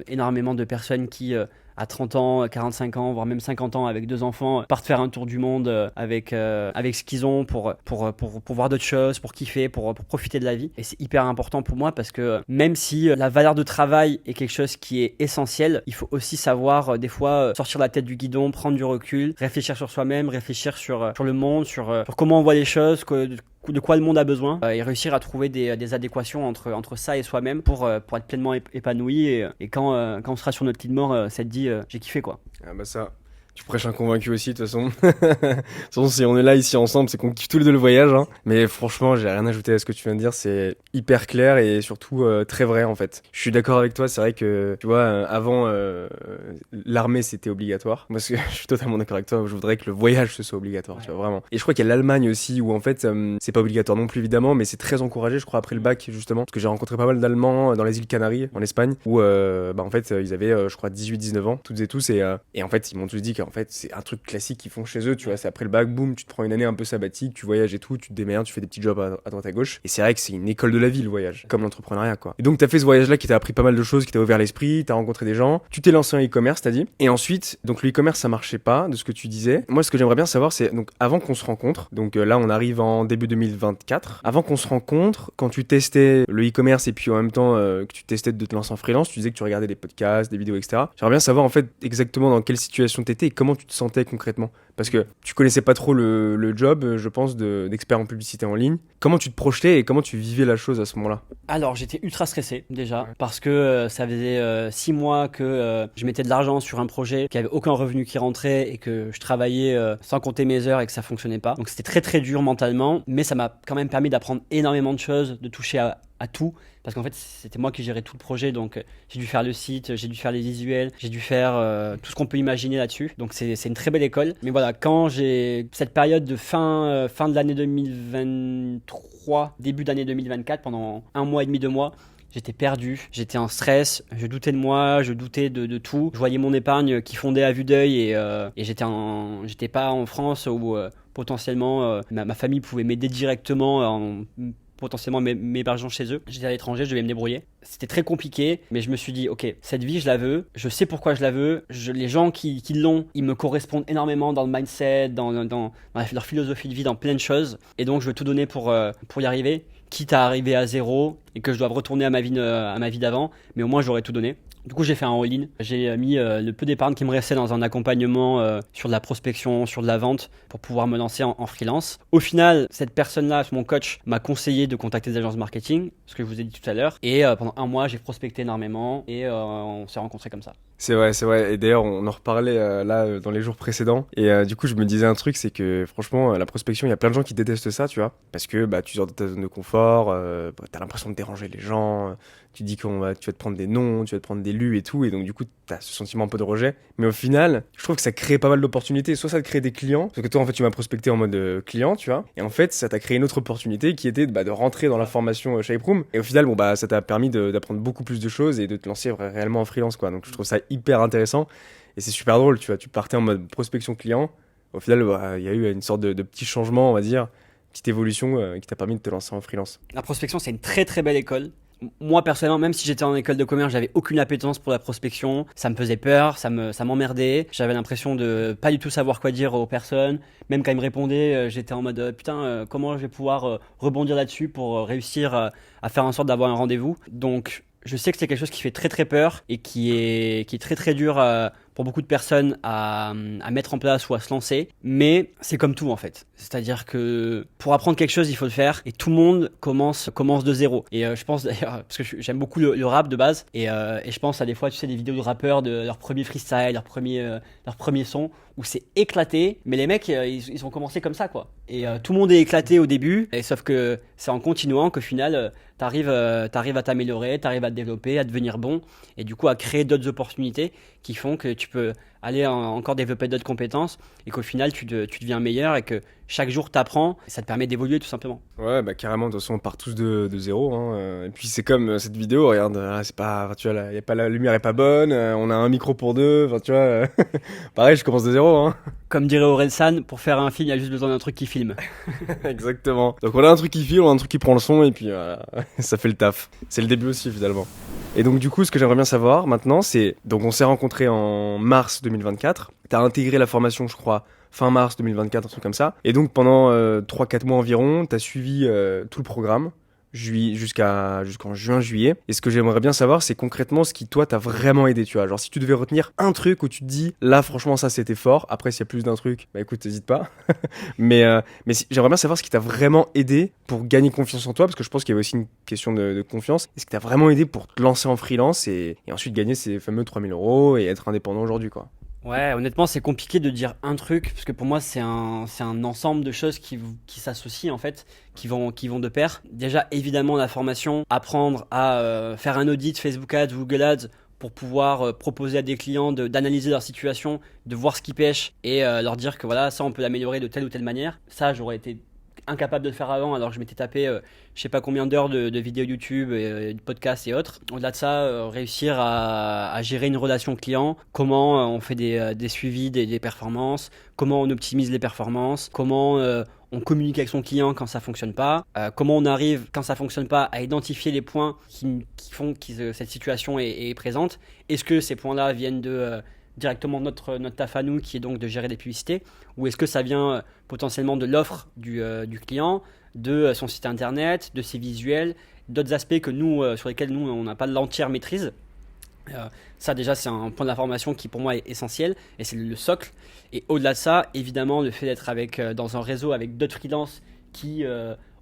énormément de personnes qui... à 30 ans, 45 ans, voire même 50 ans, avec 2 enfants, partent faire un tour du monde avec ce qu'ils ont pour voir d'autres choses, pour kiffer, pour profiter de la vie. Et c'est hyper important pour moi parce que même si la valeur de travail est quelque chose qui est essentiel, il faut aussi savoir des fois sortir la tête du guidon, prendre du recul, réfléchir sur soi-même, réfléchir sur le monde, sur comment on voit les choses, de quoi le monde a besoin et réussir à trouver des adéquations entre ça et soi-même pour être pleinement épanoui et quand on sera sur notre lit de mort, ça te dit j'ai kiffé quoi. Ah bah ça, tu prêches un convaincu aussi de toute façon. De toute façon, si on est là ici ensemble, c'est qu'on kiffe tous les deux le voyage. Hein. Mais franchement, j'ai rien à ajouter à ce que tu viens de dire. C'est hyper clair et surtout très vrai en fait. Je suis d'accord avec toi. C'est vrai que tu vois, avant l'armée c'était obligatoire. Parce que je suis totalement d'accord avec toi. Je voudrais que le voyage ce soit obligatoire. Ouais. Tu vois vraiment. Et je crois qu'il y a l'Allemagne aussi où en fait c'est pas obligatoire non plus évidemment, mais c'est très encouragé. Je crois après le bac justement, parce que j'ai rencontré pas mal d'Allemands dans les îles Canaries en Espagne où en fait ils avaient je crois 18-19 ans toutes et tous et en fait ils m'ont tous dit en fait, c'est un truc classique qu'ils font chez eux, tu vois, c'est après le bac, boum, tu te prends une année un peu sabbatique, tu voyages et tout, tu te démerdes, tu fais des petits jobs à droite à gauche. Et c'est vrai que c'est une école de la vie, le voyage, comme l'entrepreneuriat, quoi. Et donc, t'as fait ce voyage-là qui t'a appris pas mal de choses, qui t'a ouvert l'esprit, t'as rencontré des gens, tu t'es lancé en e-commerce, t'as dit. Et ensuite, donc le e-commerce, ça marchait pas, de ce que tu disais. Moi, ce que j'aimerais bien savoir, c'est, donc, avant qu'on se rencontre, donc là, on arrive en début 2024, avant qu'on se rencontre, quand tu testais le e-commerce et puis en même temps que tu testais de te lancer en freelance, tu disais que tu regardais des podcasts, des vidéos, etc. J'aimerais bien savoir, en fait, exactement dans quelle situation t'étais et comment tu te sentais concrètement. Parce que tu connaissais pas trop le job, je pense, d'expert en publicité en ligne. Comment tu te projetais et comment tu vivais la chose à ce moment-là ? Alors, j'étais ultra stressé déjà parce que ça faisait 6 mois que je mettais de l'argent sur un projet qui avait aucun revenu qui rentrait et que je travaillais sans compter mes heures et que ça fonctionnait pas. Donc, c'était très très dur mentalement, mais ça m'a quand même permis d'apprendre énormément de choses, de toucher à tout. Parce qu'en fait, c'était moi qui gérais tout le projet, donc j'ai dû faire le site, j'ai dû faire les visuels, j'ai dû faire tout ce qu'on peut imaginer là-dessus. Donc c'est une très belle école. Mais voilà, quand j'ai cette période de fin de l'année 2023, début d'année 2024, pendant 1 mois et demi, 2 mois, j'étais perdu, j'étais en stress, je doutais de moi, je doutais de tout. Je voyais mon épargne qui fondait à vue d'œil et j'étais pas en France où potentiellement ma famille pouvait m'aider directement potentiellement m'hébergeant chez eux. J'étais à l'étranger, je devais me débrouiller. C'était très compliqué, mais je me suis dit, ok, cette vie, je la veux, je sais pourquoi je la veux, les gens qui l'ont, ils me correspondent énormément dans le mindset, dans leur philosophie de vie, dans plein de choses, et donc je veux tout donner pour y arriver, quitte à arriver à zéro, et que je doive retourner à ma vie d'avant, mais au moins j'aurais tout donné. Du coup, j'ai fait un all-in. J'ai mis le peu d'épargne qui me restait dans un accompagnement sur de la prospection, sur de la vente pour pouvoir me lancer en freelance. Au final, cette personne-là, mon coach, m'a conseillé de contacter des agences marketing, ce que je vous ai dit tout à l'heure. Et pendant 1 mois, j'ai prospecté énormément et on s'est rencontrés comme ça. C'est vrai. Et d'ailleurs, on en reparlait là dans les jours précédents. Et du coup, je me disais un truc, c'est que franchement, la prospection, il y a plein de gens qui détestent ça, tu vois. Parce que tu sors de ta zone de confort, t'as l'impression de déranger les gens. Tu dis tu vas te prendre des noms, tu vas te prendre des lus et tout. Et donc, du coup, t'as ce sentiment un peu de rejet. Mais au final, je trouve que ça crée pas mal d'opportunités. Soit ça te crée des clients. Parce que toi, en fait, tu m'as prospecté en mode client, tu vois. Et en fait, ça t'a créé une autre opportunité qui était de rentrer dans la formation Shape Room. Et au final, ça t'a permis d'apprendre beaucoup plus de choses et de te lancer réellement en freelance, quoi. Donc, je trouve ça hyper intéressant. Et c'est super drôle, tu vois. Tu partais en mode prospection client. Au final, il y a eu une sorte de petit changement, on va dire. Petite évolution qui t'a permis de te lancer en freelance. La prospection, c'est une très très belle école. Moi personnellement, même si j'étais en école de commerce, j'avais aucune appétence pour la prospection. Ça me faisait peur, ça m'emmerdait. J'avais l'impression de pas du tout savoir quoi dire aux personnes. Même quand ils me répondaient, j'étais en mode putain, comment je vais pouvoir rebondir là-dessus pour réussir à faire en sorte d'avoir un rendez-vous. Donc je sais que c'est quelque chose qui fait très très peur et qui est très très dur pour beaucoup de personnes à mettre en place ou à se lancer, mais c'est comme tout en fait. C'est-à-dire que pour apprendre quelque chose, il faut le faire et tout le monde commence de zéro. Et je pense d'ailleurs, parce que j'aime beaucoup le rap de base et je pense à des fois, tu sais, des vidéos de rappeurs de leur premier freestyle, leur premier son où c'est éclaté, mais les mecs ils ont commencé comme ça quoi. Et tout le monde est éclaté au début, et sauf que c'est en continuant qu'au final t'arrives à t'améliorer, t'arrives à te développer, à devenir bon et du coup à créer d'autres opportunités qui font que tu peux aller encore développer d'autres compétences et qu'au final tu deviens meilleur et que chaque jour tu apprends et ça te permet d'évoluer tout simplement. Ouais, bah carrément, de toute façon, on part tous de zéro. Hein. Et puis c'est comme cette vidéo, regarde, là, c'est pas, tu vois, là, y a pas, la lumière est pas bonne, on a un micro pour deux, enfin tu vois, pareil, je commence de zéro. Hein. Comme dirait Orelsan, pour faire un film, il y a juste besoin d'un truc qui filme. Exactement. Donc on a un truc qui file, on a un truc qui prend le son et puis voilà, ça fait le taf. C'est le début aussi finalement. Et donc du coup, ce que j'aimerais bien savoir maintenant, c'est, donc on s'est rencontrés en mars 2024, t'as intégré la formation, je crois, fin mars 2024, un truc comme ça. Et donc pendant 3-4 mois environ, t'as suivi tout le programme jusqu'en juin-juillet. Et ce que j'aimerais bien savoir, c'est concrètement ce qui, toi, t'a vraiment aidé, tu vois. Genre, si tu devais retenir un truc où tu te dis, là, franchement, ça, c'était fort. Après, s'il y a plus d'un truc, bah écoute, n'hésite pas. mais j'aimerais bien savoir ce qui t'a vraiment aidé pour gagner confiance en toi, parce que je pense qu'il y avait aussi une question de confiance. Est-ce que t'as vraiment aidé pour te lancer en freelance et ensuite gagner ces fameux 3000 € et être indépendant aujourd'hui, quoi? Ouais, honnêtement, c'est compliqué de dire un truc, parce que pour moi, c'est un ensemble de choses qui s'associent, en fait, qui vont de pair. Déjà, évidemment, la formation, apprendre à faire un audit Facebook Ads, Google Ads, pour pouvoir proposer à des clients d'analyser leur situation, de voir ce qu'ils pêchent, et leur dire que voilà, ça, on peut l'améliorer de telle ou telle manière. Ça, j'aurais été incapable de le faire avant, alors que je m'étais tapé je sais pas combien d'heures de vidéos YouTube, de podcasts et autres. Au-delà de ça, réussir à gérer une relation client, comment on fait des suivis des performances, comment on optimise les performances, comment on communique avec son client quand ça fonctionne pas, comment on arrive quand ça fonctionne pas à identifier les points qui font que cette situation est présente. Est-ce que ces points-là viennent de directement notre taf à nous, qui est donc de gérer des publicités, ou est-ce que ça vient potentiellement de l'offre du client, de son site internet, de ses visuels, d'autres aspects que nous, sur lesquels nous on n'a pas l'entière maîtrise. Ça déjà, c'est un point d'information qui pour moi est essentiel et c'est le socle. Et au-delà de ça, évidemment, le fait d'être dans un réseau avec d'autres freelances qui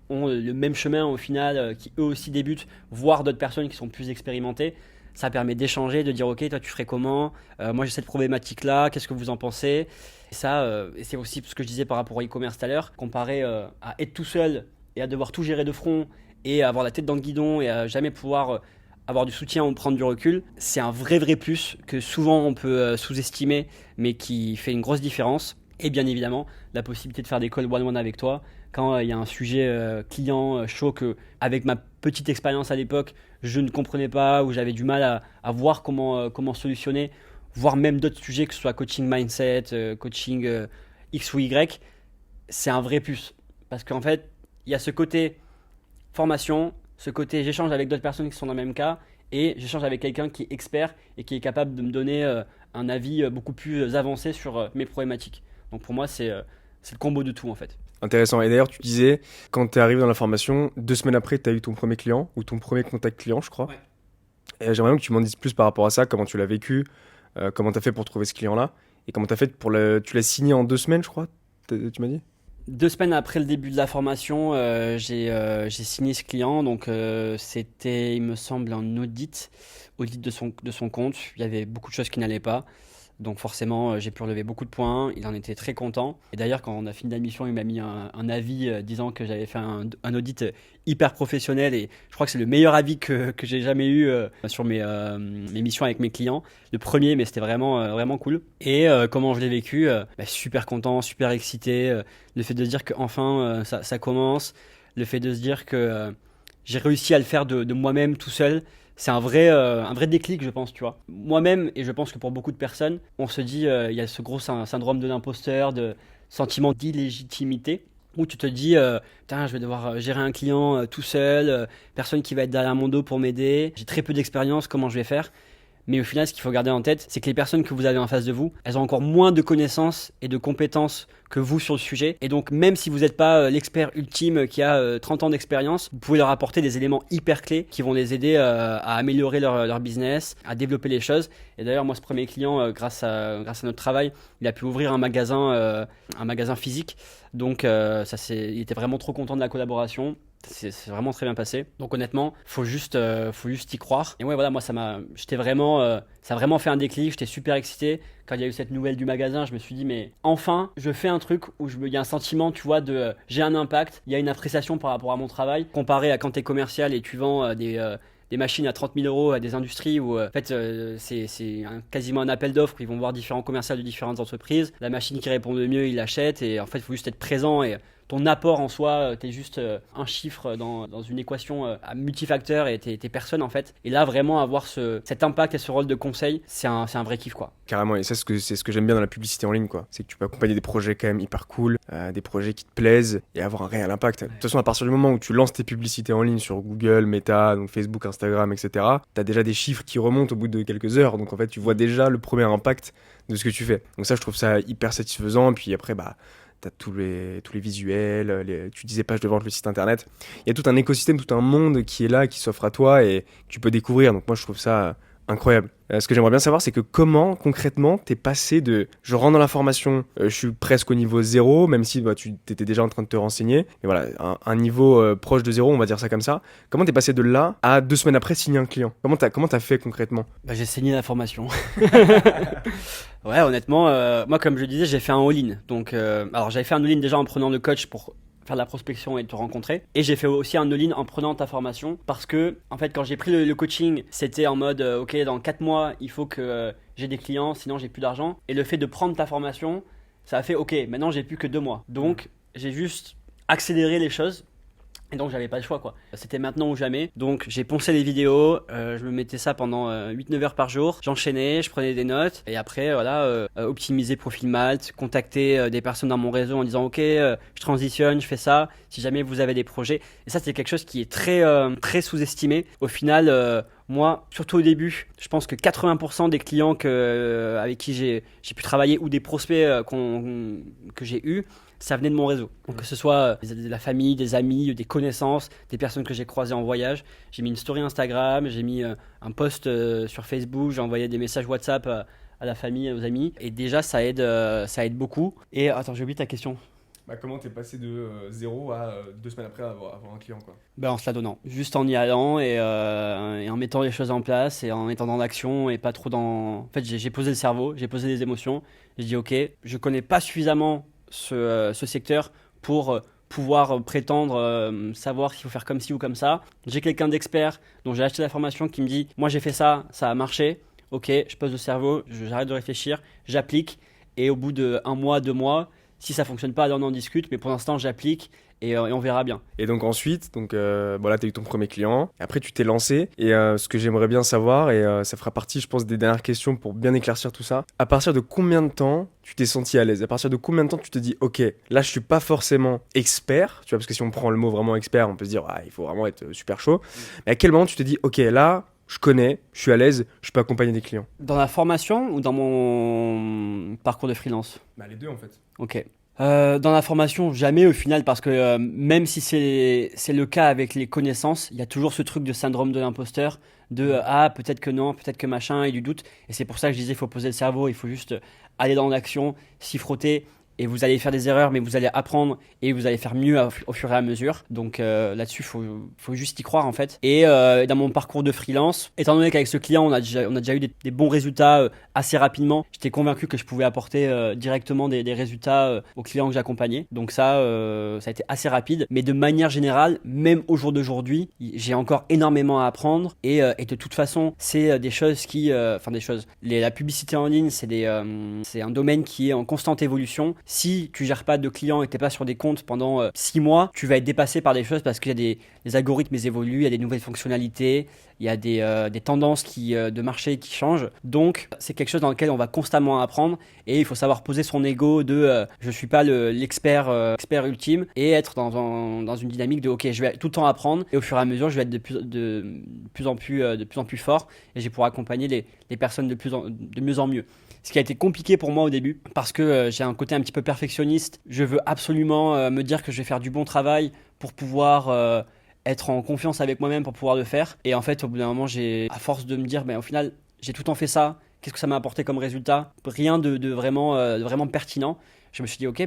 ont le même chemin au final, qui eux aussi débutent, voire d'autres personnes qui sont plus expérimentées, ça permet d'échanger, de dire ok, toi tu ferais comment, moi j'ai cette problématique là, qu'est-ce que vous en pensez. Et ça, et c'est aussi ce que je disais par rapport au e-commerce tout à l'heure, comparé à être tout seul et à devoir tout gérer de front et à avoir la tête dans le guidon et à jamais pouvoir avoir du soutien ou prendre du recul, c'est un vrai plus que souvent on peut sous-estimer, mais qui fait une grosse différence. Et bien évidemment, la possibilité de faire des calls one-one avec toi quand il y a un sujet client chaud que, avec ma petite expérience à l'époque, je ne comprenais pas, ou j'avais du mal à voir comment solutionner, voire même d'autres sujets, que ce soit coaching mindset, coaching X ou Y, c'est un vrai plus. Parce qu'en fait, il y a ce côté formation, ce côté j'échange avec d'autres personnes qui sont dans le même cas, et j'échange avec quelqu'un qui est expert et qui est capable de me donner un avis beaucoup plus avancé sur mes problématiques. Donc pour moi, c'est le combo de tout en fait. Intéressant. Et d'ailleurs, tu disais, quand tu es arrivé dans la formation, 2 semaines après, tu as eu ton premier client ou ton premier contact client, je crois. Ouais. Et j'aimerais bien que tu m'en dises plus par rapport à ça, comment tu l'as vécu, comment tu as fait pour trouver ce client-là, et comment tu as fait tu l'as signé en 2 semaines, je crois, tu m'as dit? 2 semaines après le début de la formation, j'ai signé ce client. Donc c'était, il me semble, un audit de son compte. Il y avait beaucoup de choses qui n'allaient pas. Donc forcément, j'ai pu relever beaucoup de points. Il en était très content. Et d'ailleurs, quand on a fini la mission, il m'a mis un avis disant que j'avais fait un audit hyper professionnel. Et je crois que c'est le meilleur avis que j'ai jamais eu sur mes missions avec mes clients. Le premier, mais c'était vraiment cool. Et comment je l'ai vécu, super content, super excité. Le fait de se dire qu'enfin, ça commence. Le fait de se dire que j'ai réussi à le faire de moi-même tout seul. C'est un vrai déclic, je pense, tu vois. Moi-même, et je pense que pour beaucoup de personnes, on se dit, il y a ce gros syndrome de l'imposteur, de sentiment d'illégitimité, où tu te dis, putain, je vais devoir gérer un client tout seul, personne qui va être derrière mon dos pour m'aider, j'ai très peu d'expérience, comment je vais faire ? Mais au final, ce qu'il faut garder en tête, c'est que les personnes que vous avez en face de vous, elles ont encore moins de connaissances et de compétences que vous sur le sujet. Et donc, même si vous n'êtes pas l'expert ultime qui a 30 ans d'expérience, vous pouvez leur apporter des éléments hyper clés qui vont les aider à améliorer leur business, à développer les choses. Et d'ailleurs, moi, ce premier client, grâce à notre travail, il a pu ouvrir un magasin physique. Donc, il était vraiment trop content de la collaboration. C'est vraiment très bien passé. Donc honnêtement, faut juste y croire. Et ouais, voilà, moi ça a vraiment fait un déclic. J'étais super excité quand il y a eu cette nouvelle du magasin. Je me suis dit, mais enfin, je fais un truc où il y a un sentiment, tu vois, j'ai un impact. Il y a une appréciation par rapport à mon travail, comparé à quand t'es commercial et tu vends des des machines à 30 000 euros à des industries où en fait c'est quasiment un appel d'offres. Ils vont voir différents commerciaux de différentes entreprises. La machine qui répond le mieux, ils l'achètent et en fait il faut juste être présent et ton apport en soi, t'es juste un chiffre dans une équation à multifacteurs et t'es personne en fait. Et là vraiment avoir cet impact et ce rôle de conseil, c'est un vrai kiff quoi. Carrément, et ça c'est ce que j'aime bien dans la publicité en ligne quoi. C'est que tu peux accompagner des projets quand même hyper cool, des projets qui te plaisent et avoir un réel impact. De toute façon, à partir du moment où tu lances tes publicités en ligne sur Google, Meta, donc Facebook, Instagram, etc., t'as déjà des chiffres qui remontent au bout de quelques heures. Donc en fait, tu vois déjà le premier impact de ce que tu fais. Donc ça, je trouve ça hyper satisfaisant. Puis après, t'as tous les visuels, tu disais page de vente, le site internet. Il y a tout un écosystème, tout un monde qui est là, qui s'offre à toi et que tu peux découvrir. Donc moi, je trouve ça incroyable. Ce que j'aimerais bien savoir, c'est que comment, concrètement, t'es passé de je rentre dans la formation, je suis presque au niveau 0, même si tu étais déjà en train de te renseigner, mais voilà, un niveau proche de 0, on va dire ça comme ça. Comment t'es passé de là à 2 semaines après signer un client? Comment t'as fait concrètement? J'ai saigné la formation. Ouais, honnêtement, moi comme je le disais, j'ai fait un all-in. Donc, alors j'avais fait un all-in déjà en prenant le coach pour faire de la prospection et te rencontrer. Et j'ai fait aussi un all-in en prenant ta formation parce que, en fait, quand j'ai pris le coaching, c'était en mode, ok, dans 4 mois, il faut que j'ai des clients, sinon j'ai plus d'argent. Et le fait de prendre ta formation, ça a fait, ok, maintenant j'ai plus que 2 mois. Donc, j'ai juste accéléré les choses. Et donc j'avais pas le choix quoi. C'était maintenant ou jamais. Donc j'ai poncé les vidéos, je me mettais ça pendant 8-9 heures par jour. J'enchaînais, je prenais des notes. Et après voilà, optimiser profil Malte, contacter des personnes dans mon réseau en disant ok, je transitionne, je fais ça. Si jamais vous avez des projets. Et ça c'est quelque chose qui est très sous-estimé. Au final, moi, surtout au début, je pense que 80% des clients avec qui j'ai pu travailler ou des prospects que j'ai eus, ça venait de mon réseau. Donc que ce soit de la famille, des amis, des connaissances, des personnes que j'ai croisées en voyage. J'ai mis une story Instagram, j'ai mis un post sur Facebook, j'ai envoyé des messages WhatsApp à la famille, aux amis. Et déjà, ça aide beaucoup. Et attends, j'ai oublié ta question. Comment t'es passé de 0 à 2 semaines après avoir un client quoi? En se la donnant. Juste en y allant et en mettant les choses en place et en étant dans l'action et pas trop dans... En fait, j'ai posé le cerveau, j'ai posé les émotions. J'ai dit ok, je connais pas suffisamment ce secteur pour pouvoir prétendre savoir qu'il faut faire comme ci ou comme ça. J'ai quelqu'un d'expert dont j'ai acheté la formation qui me dit moi j'ai fait ça, ça a marché. Ok, je pose le cerveau, j'arrête de réfléchir, j'applique et au bout de 1 mois, 2 mois, si ça fonctionne pas, alors on en discute, mais pour l'instant j'applique et on verra bien. Et donc ensuite, là tu as eu ton premier client, après tu t'es lancé et ce que j'aimerais bien savoir, et ça fera partie je pense des dernières questions pour bien éclaircir tout ça, à partir de combien de temps tu t'es senti à l'aise? À partir de combien de temps tu te dis ok, là je suis pas forcément expert, tu vois, parce que si on prend le mot vraiment expert, on peut se dire il faut vraiment être super chaud, mais à quel moment tu te dis ok, là je connais, je suis à l'aise, je peux accompagner des clients? Dans la formation ou dans mon parcours de freelance? Les deux en fait. Ok. Dans la formation, jamais au final, parce que même si c'est le cas avec les connaissances, il y a toujours ce truc de syndrome de l'imposteur, de peut-être que non, peut-être que machin, et du doute. Et c'est pour ça que je disais, il faut poser le cerveau, il faut juste aller dans l'action, s'y frotter. Et vous allez faire des erreurs, mais vous allez apprendre et vous allez faire mieux au fur et à mesure. Donc là-dessus, faut juste y croire en fait. Et dans mon parcours de freelance, étant donné qu'avec ce client, on a déjà eu des bons résultats assez rapidement, j'étais convaincu que je pouvais apporter directement des résultats aux clients que j'accompagnais. Donc ça a été assez rapide. Mais de manière générale, même au jour d'aujourd'hui, j'ai encore énormément à apprendre. Et de toute façon, c'est des choses la publicité en ligne, c'est un domaine qui est en constante évolution. Si tu gères pas de clients et que tu n'es pas sur des comptes pendant 6 mois, tu vas être dépassé par des choses parce qu'il y a des algorithmes qui évoluent, il y a des nouvelles fonctionnalités, il y a des tendances de marché qui changent. Donc, c'est quelque chose dans lequel on va constamment apprendre et il faut savoir poser son ego de je suis pas l'expert ultime et être dans une dynamique de ok, je vais tout le temps apprendre et au fur et à mesure, je vais être de plus en plus fort et je vais pouvoir accompagner les personnes de mieux en mieux. Ce qui a été compliqué pour moi au début parce que j'ai un côté un petit peu perfectionniste. Je veux absolument me dire que je vais faire du bon travail pour pouvoir être en confiance avec moi-même pour pouvoir le faire. Et en fait, au bout d'un moment, à force de me dire, au final, j'ai tout le temps fait ça. Qu'est-ce que ça m'a apporté comme résultat? Rien de vraiment pertinent. Je me suis dit, ok,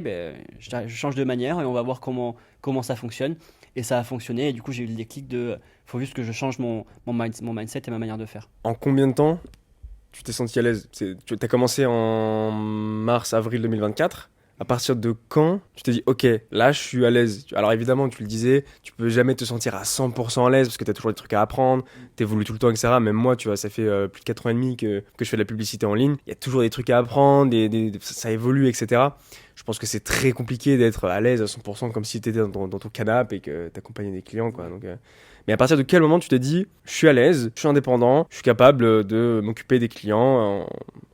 je change de manière et on va voir comment ça fonctionne. Et ça a fonctionné. Et du coup, j'ai eu le déclic faut juste que je change mon mindset et ma manière de faire. En combien de temps tu t'es senti à l'aise? Tu as commencé en mars-avril 2024. À partir de quand tu t'es dit, ok, là je suis à l'aise. Alors évidemment, tu le disais, tu peux jamais te sentir à 100% à l'aise parce que tu as toujours des trucs à apprendre, t'évolues tout le temps, etc. Même moi, tu vois, ça fait plus de 4 ans et demi que je fais de la publicité en ligne. Il y a toujours des trucs à apprendre, ça évolue, etc. Je pense que c'est très compliqué d'être à l'aise à 100% comme si tu étais dans ton canapé et que tu accompagnais des clients, quoi. Donc, mais à partir de quel moment tu t'es dit, je suis à l'aise, je suis indépendant, je suis capable de m'occuper des clients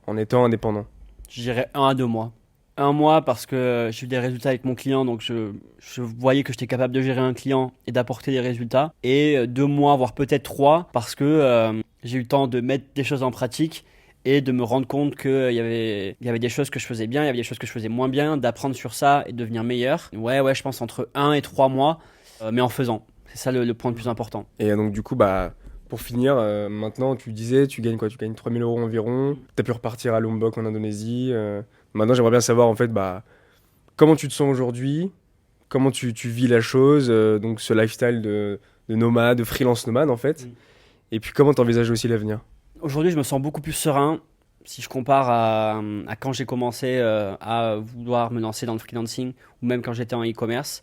en étant indépendant? Je dirais 1 à 2 mois. 1 mois parce que j'ai eu des résultats avec mon client, donc je voyais que j'étais capable de gérer un client et d'apporter des résultats. Et 2 mois, voire peut-être 3, parce que j'ai eu le temps de mettre des choses en pratique et de me rendre compte qu'il y avait des choses que je faisais bien, il y avait des choses que je faisais moins bien, d'apprendre sur ça et de devenir meilleur. Ouais, je pense entre 1 et 3 mois, mais en faisant. C'est ça le point le plus important. Et donc du coup, pour finir, maintenant tu disais, tu gagnes quoi? Tu gagnes 3 000 € environ, tu as pu repartir à Lombok en Indonésie. Maintenant j'aimerais bien savoir en fait, comment tu te sens aujourd'hui, comment tu vis la chose, donc ce lifestyle de nomade, de freelance nomade en fait, et puis comment tu envisages aussi l'avenir? Aujourd'hui, je me sens beaucoup plus serein si je compare à quand j'ai commencé à vouloir me lancer dans le freelancing ou même quand j'étais en e-commerce.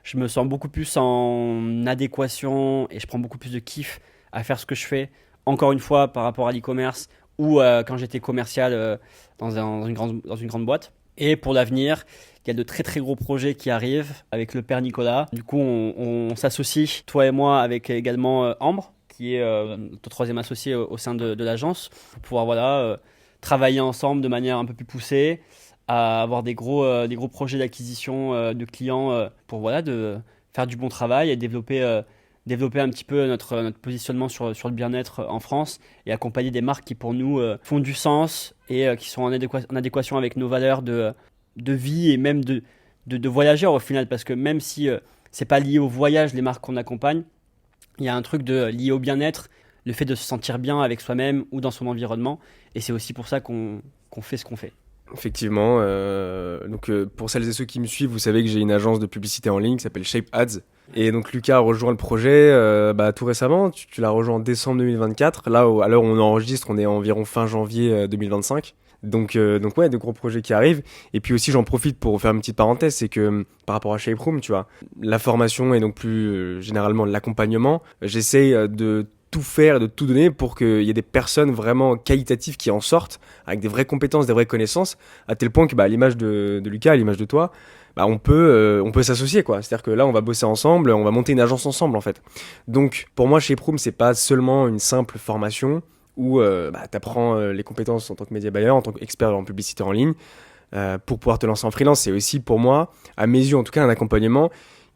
Je me sens beaucoup plus en adéquation et je prends beaucoup plus de kiff à faire ce que je fais. Encore une fois, par rapport à l'e-commerce ou quand j'étais commercial dans une grande boîte. Et pour l'avenir, il y a de très très gros projets qui arrivent avec le père Nicolas. Du coup, on s'associe, toi et moi, avec également Ambre, qui est notre troisième associé au sein de l'agence, pour pouvoir travailler ensemble de manière un peu plus poussée, à avoir des gros projets d'acquisition de clients pour de faire du bon travail et développer un petit peu notre positionnement sur le bien-être en France et accompagner des marques qui pour nous font du sens et qui sont en adéquation avec nos valeurs de vie et même de voyageurs au final, parce que même si c'est pas lié au voyage les marques qu'on accompagne, il y a un truc lié au bien-être, le fait de se sentir bien avec soi-même ou dans son environnement, et c'est aussi pour ça qu'on fait ce qu'on fait. Effectivement, pour celles et ceux qui me suivent, vous savez que j'ai une agence de publicité en ligne qui s'appelle Shape Ads. Et donc Lucas a rejoint le projet tout récemment, tu l'as rejoint en décembre 2024. Là, à l'heure où on enregistre, on est environ fin janvier 2025. Donc ouais, de gros projets qui arrivent. Et puis aussi, j'en profite pour faire une petite parenthèse, c'est que par rapport à Shape Room, tu vois, la formation et donc plus généralement l'accompagnement, j'essaye de tout faire et de tout donner pour qu'il y ait des personnes vraiment qualitatives qui en sortent, avec des vraies compétences, des vraies connaissances, à tel point que à l'image de Lucas, à l'image de toi, on peut s'associer, quoi. C'est-à-dire que là, on va bosser ensemble, on va monter une agence ensemble, en fait. Donc, pour moi, chez Proom, c'est pas seulement une simple formation où t'apprends les compétences en tant que média buyer, en tant qu'expert en publicité en ligne, pour pouvoir te lancer en freelance. C'est aussi, pour moi, à mes yeux, en tout cas, un accompagnement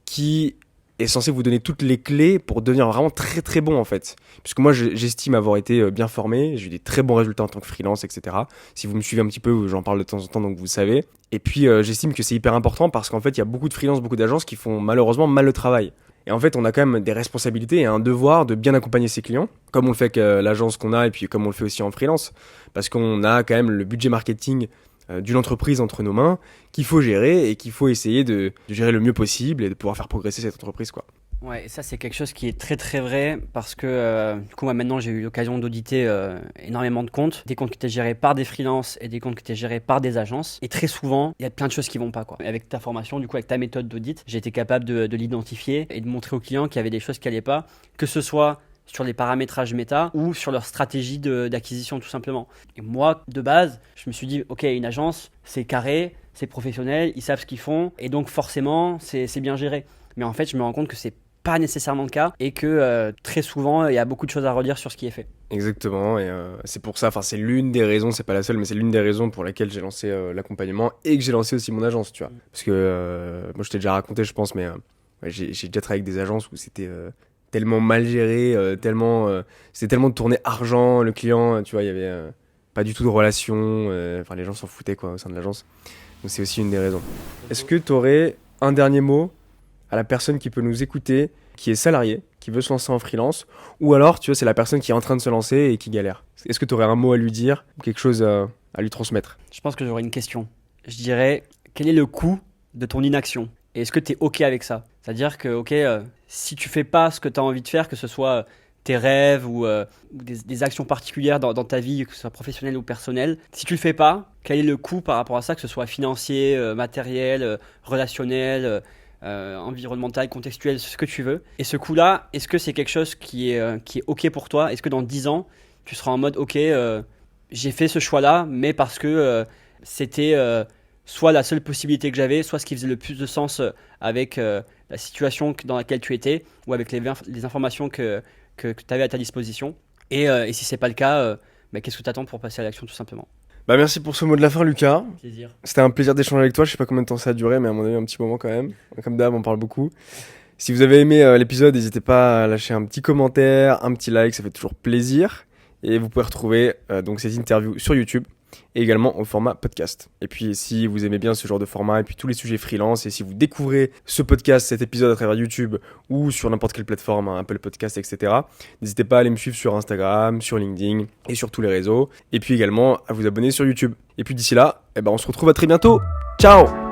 qui est censé vous donner toutes les clés pour devenir vraiment très très bon en fait. Puisque moi j'estime avoir été bien formé, j'ai eu des très bons résultats en tant que freelance, etc. Si vous me suivez un petit peu, j'en parle de temps en temps, donc vous savez. Et puis j'estime que c'est hyper important parce qu'en fait il y a beaucoup de freelance, beaucoup d'agences qui font malheureusement mal le travail. Et en fait on a quand même des responsabilités et un devoir de bien accompagner ses clients, comme on le fait avec l'agence qu'on a et puis comme on le fait aussi en freelance. Parce qu'on a quand même le budget marketing d'une entreprise entre nos mains qu'il faut gérer et qu'il faut essayer de gérer le mieux possible et de pouvoir faire progresser cette entreprise, quoi. Ouais, et ça c'est quelque chose qui est très très vrai parce que du coup moi maintenant j'ai eu l'occasion d'auditer énormément de comptes, des comptes qui étaient gérés par des freelances et des comptes qui étaient gérés par des agences, et très souvent il y a plein de choses qui vont pas, quoi. Et avec ta formation, du coup avec ta méthode d'audit, j'ai été capable de l'identifier et de montrer aux clients qu'il y avait des choses qui allaient pas, que ce soit sur les paramétrages méta ou sur leur stratégie d'acquisition tout simplement. Et moi, de base, je me suis dit, ok, une agence, c'est carré, c'est professionnel, ils savent ce qu'ils font, et donc forcément, c'est bien géré. Mais en fait, je me rends compte que c'est pas nécessairement le cas, et que très souvent, il y a beaucoup de choses à redire sur ce qui est fait. Exactement, et c'est pour ça, c'est l'une des raisons, c'est pas la seule, mais c'est l'une des raisons pour laquelle j'ai lancé l'accompagnement et que j'ai lancé aussi mon agence, tu vois. Parce que, moi je t'ai déjà raconté, je pense, mais j'ai déjà travaillé avec des agences où c'était tellement mal géré, c'était tellement tourné argent, le client, tu vois, il y avait pas du tout de relation, les gens s'en foutaient, quoi, au sein de l'agence. Donc c'est aussi une des raisons. Est-ce que tu aurais un dernier mot à la personne qui peut nous écouter, qui est salariée, qui veut se lancer en freelance, ou alors, tu vois, c'est la personne qui est en train de se lancer et qui galère? Est-ce que tu aurais un mot à lui dire, quelque chose à lui transmettre? Je pense que j'aurais une question. Je dirais, quel est le coût de ton inaction? Et est-ce que tu es OK avec ça? C'est-à-dire que, si tu fais pas ce que tu as envie de faire, que ce soit tes rêves ou des actions particulières dans ta vie, que ce soit professionnelle ou personnelle. Si tu le fais pas, quel est le coût par rapport à ça, que ce soit financier, matériel, relationnel, environnemental, contextuel, ce que tu veux. Et ce coût-là, est-ce que c'est quelque chose qui est OK pour toi? Est-ce que dans 10 ans, tu seras en mode OK, j'ai fait ce choix-là, mais parce que c'était soit la seule possibilité que j'avais, soit ce qui faisait le plus de sens avec la situation dans laquelle tu étais ou avec les informations que tu avais à ta disposition. Et si c'est pas le cas, qu'est-ce que tu attends pour passer à l'action tout simplement? Bah merci pour ce mot de la fin, Lucas. Plaisir. C'était un plaisir d'échanger avec toi. Je sais pas combien de temps ça a duré, mais à mon avis un petit moment quand même. Comme d'hab, on parle beaucoup. Si vous avez aimé l'épisode, n'hésitez pas à lâcher un petit commentaire, un petit like, ça fait toujours plaisir. Et vous pouvez retrouver donc ces interviews sur YouTube et également au format podcast. Et puis si vous aimez bien ce genre de format et puis tous les sujets freelance, et si vous découvrez ce podcast, cet épisode à travers YouTube ou sur n'importe quelle plateforme, Apple Podcast, etc., n'hésitez pas à aller me suivre sur Instagram, sur LinkedIn et sur tous les réseaux. Et puis également à vous abonner sur YouTube. Et puis d'ici là, on se retrouve à très bientôt. Ciao!